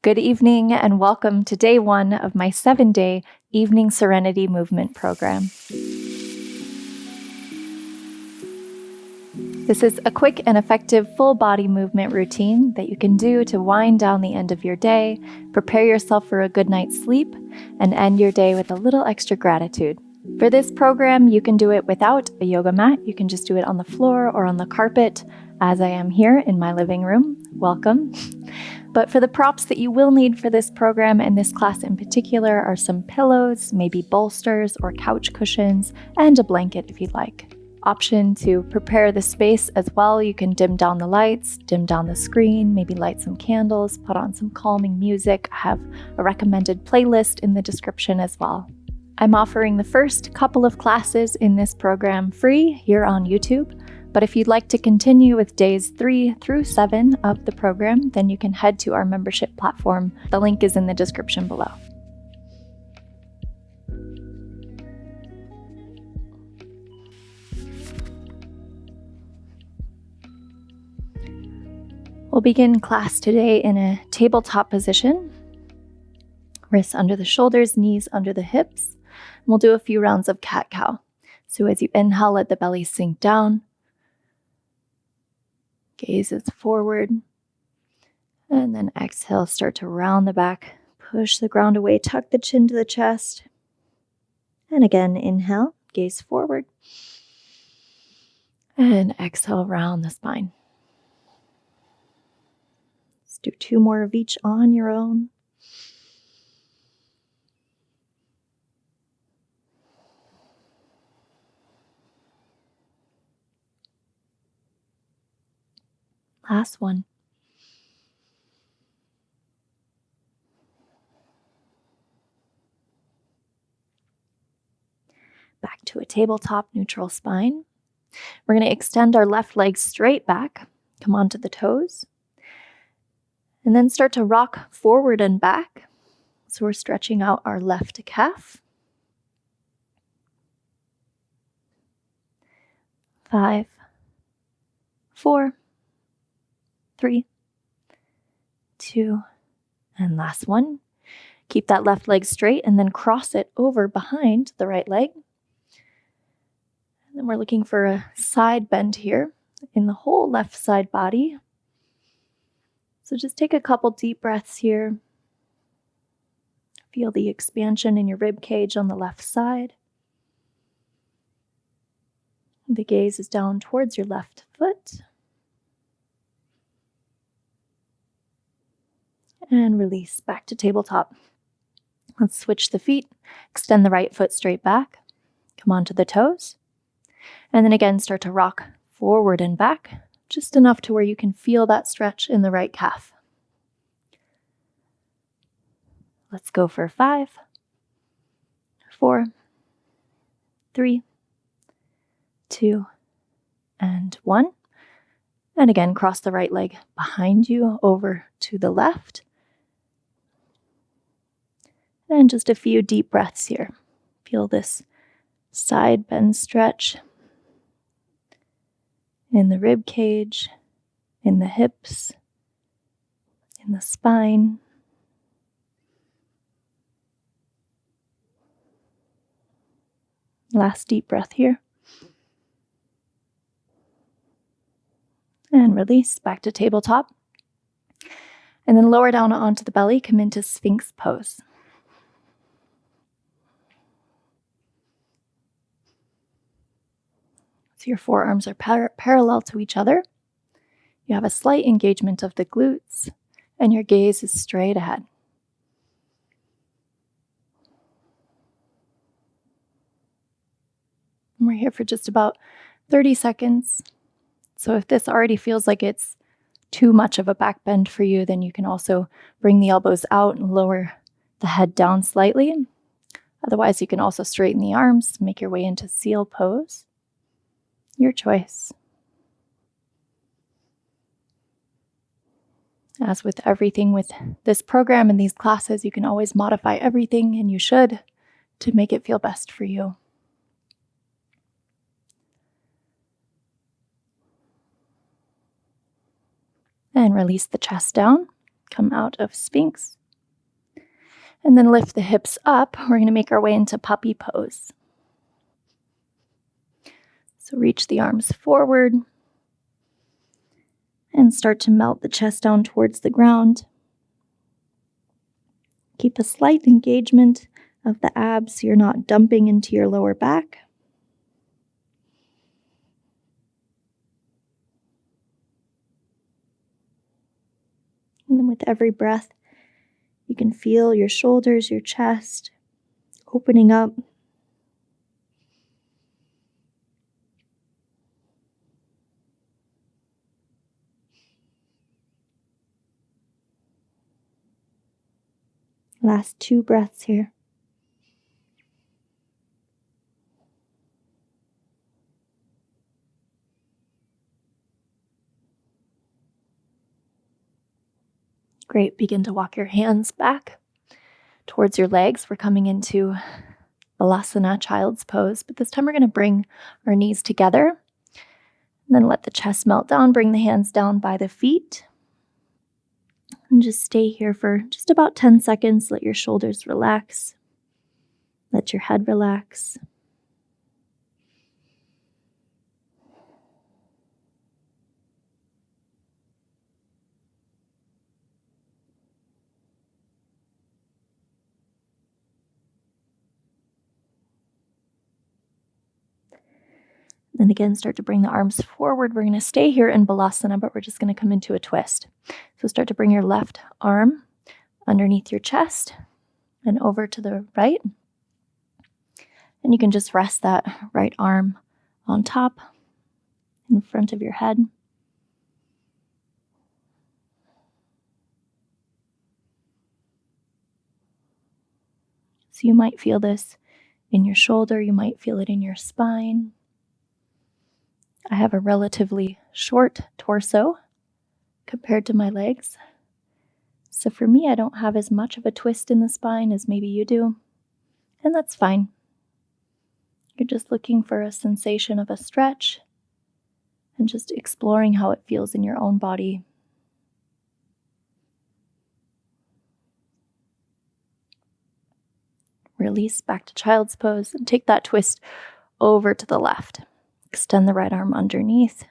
Good evening and welcome to day 1 of my 7-day evening Serenity movement program. This is a quick and effective full body movement routine that you can do to wind down the end of your day, prepare yourself for a good night's sleep, and end your day with a little extra gratitude. For this program, you can do it without a yoga mat. You can just do it on the floor or on the carpet, as I am here in my living room. Welcome. But for the props that you will need for this program and this class in particular are some pillows, maybe bolsters or couch cushions, and a blanket if you'd like. Option to prepare the space as well. You can dim down the lights, dim down the screen, maybe light some candles, put on some calming music. I have a recommended playlist in the description as well. I'm offering the first couple of classes in this program free here on YouTube, but if you'd like to continue with days 3 through 7 of the program, then you can head to our membership platform. The link is in the description below. We'll begin class today in a tabletop position. Wrists under the shoulders, knees under the hips. And we'll do a few rounds of cat-cow. So as you inhale, let the belly sink down. Gaze is forward. And then exhale, start to round the back. Push the ground away, tuck the chin to the chest. And again, inhale, gaze forward. And exhale, round the spine. Do 2 more of each on your own. Last one. Back to a tabletop neutral spine. We're going to extend our left leg straight back. Come onto the toes. And then start to rock forward and back. So we're stretching out our left calf. 5, 4, 3, 2, and last one. Keep that left leg straight and then cross it over behind the right leg. And then we're looking for a side bend here in the whole left side body. So just take a couple deep breaths here. Feel the expansion in your rib cage on the left side. The gaze is down towards your left foot. And release back to tabletop. Let's switch the feet. Extend the right foot straight back. Come onto the toes. And then again, start to rock forward and back. Just enough to where you can feel that stretch in the right calf. Let's go for 5, 4, 3, 2, and 1. And again, cross the right leg behind you over to the left. And just a few deep breaths here. Feel this side bend stretch in the rib cage, in the hips, in the spine. Last deep breath here. And release back to tabletop. And then lower down onto the belly, come into Sphinx pose. So your forearms are parallel to each other. You have a slight engagement of the glutes, and your gaze is straight ahead. And we're here for just about 30 seconds. So if this already feels like it's too much of a back bend for you, then you can also bring the elbows out and lower the head down slightly. Otherwise, you can also straighten the arms, make your way into seal pose. Your choice. As with everything with this program and these classes, you can always modify everything, and you should, to make it feel best for you. And release the chest down. Come out of Sphinx. And then lift the hips up. We're going to make our way into puppy pose. So reach the arms forward and start to melt the chest down towards the ground. Keep a slight engagement of the abs so you're not dumping into your lower back. And then with every breath, you can feel your shoulders, your chest opening up. Last 2 breaths here. Great. Begin to walk your hands back towards your legs. We're coming into Balasana, child's pose, but this time we're going to bring our knees together and then let the chest melt down. Bring the hands down by the feet and just stay here for just about 10 seconds. Let your shoulders relax. Let your head relax. Then again, start to bring the arms forward. We're going to stay here in Balasana, but we're just going to come into a twist. So start to bring your left arm underneath your chest and over to the right. And you can just rest that right arm on top in front of your head. So you might feel this in your shoulder. You might feel it in your spine. I have a relatively short torso compared to my legs. So for me, I don't have as much of a twist in the spine as maybe you do. And that's fine. You're just looking for a sensation of a stretch and just exploring how it feels in your own body. Release back to child's pose and take that twist over to the left. Extend the right arm underneath.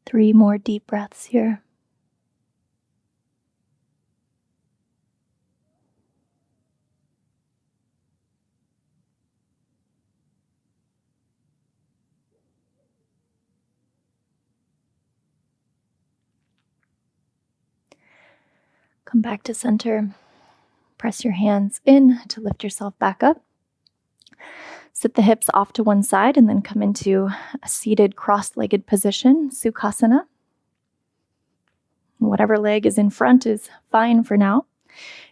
Three more deep breaths here. Come back to center. Press your hands in to lift yourself back up. Sit the hips off to one side and then come into a seated cross-legged position, Sukhasana. Whatever leg is in front is fine for now.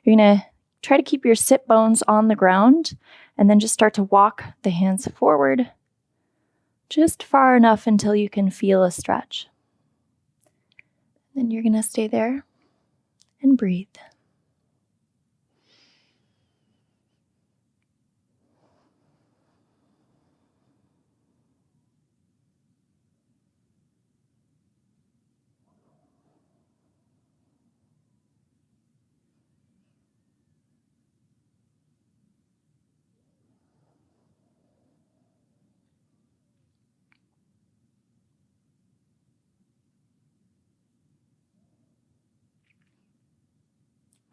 You're going to try to keep your sit bones on the ground and then just start to walk the hands forward just far enough until you can feel a stretch. Then you're going to stay there and breathe.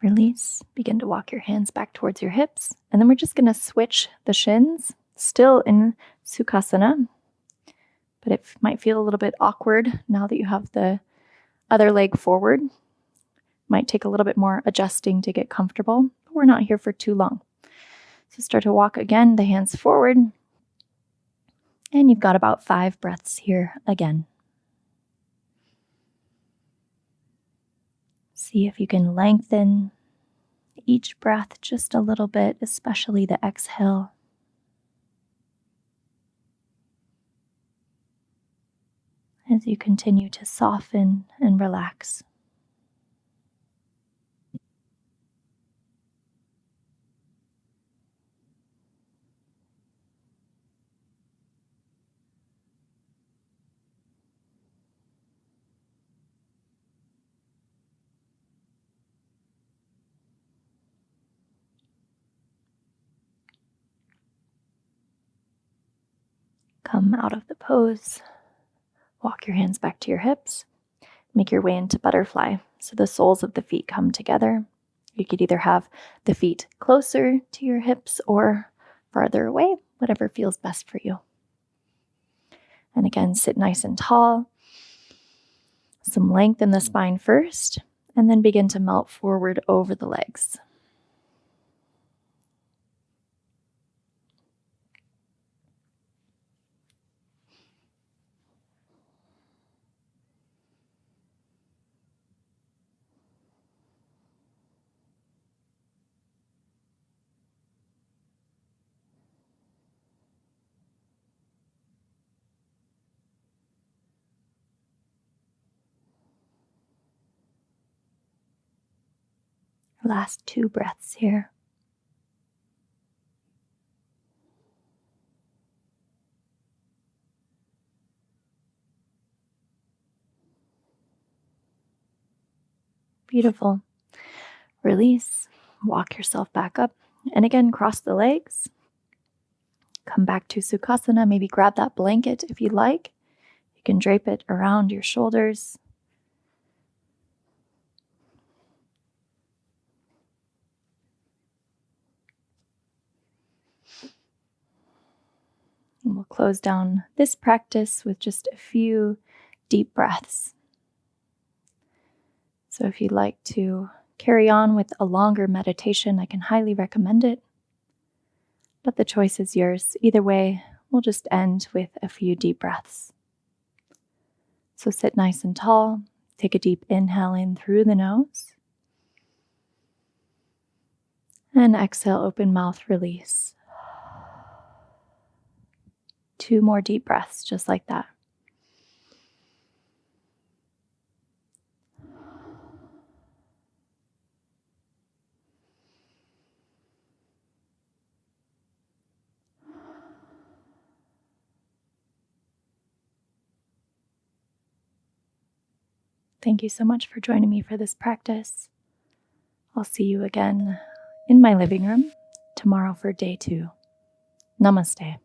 Release. Begin to walk your hands back towards your hips. And then we're just going to switch the shins, still in Sukhasana. But it might feel a little bit awkward now that you have the other leg forward. Might take a little bit more adjusting to get comfortable, but we're not here for too long. So start to walk again, the hands forward. And you've got about 5 breaths here again. See if you can lengthen each breath just a little bit, especially the exhale. as you continue to soften and relax. Come out of the pose. Walk your hands back to your hips. Make your way into butterfly. So the soles of the feet come together. You could either have the feet closer to your hips or farther away, whatever feels best for you. And again, sit nice and tall. Some length in the spine first, and then begin to melt forward over the legs. Last 2 breaths here. Beautiful. Release. Walk yourself back up. And again, cross the legs. Come back to Sukhasana. Maybe grab that blanket if you like. You can drape it around your shoulders. And we'll close down this practice with just a few deep breaths. So if you'd like to carry on with a longer meditation, I can highly recommend it. But the choice is yours. Either way, we'll just end with a few deep breaths. So sit nice and tall. Take a deep inhale in through the nose. And exhale, open mouth, release. 2 more deep breaths, just like that. Thank you so much for joining me for this practice. I'll see you again in my living room tomorrow for day 2. Namaste.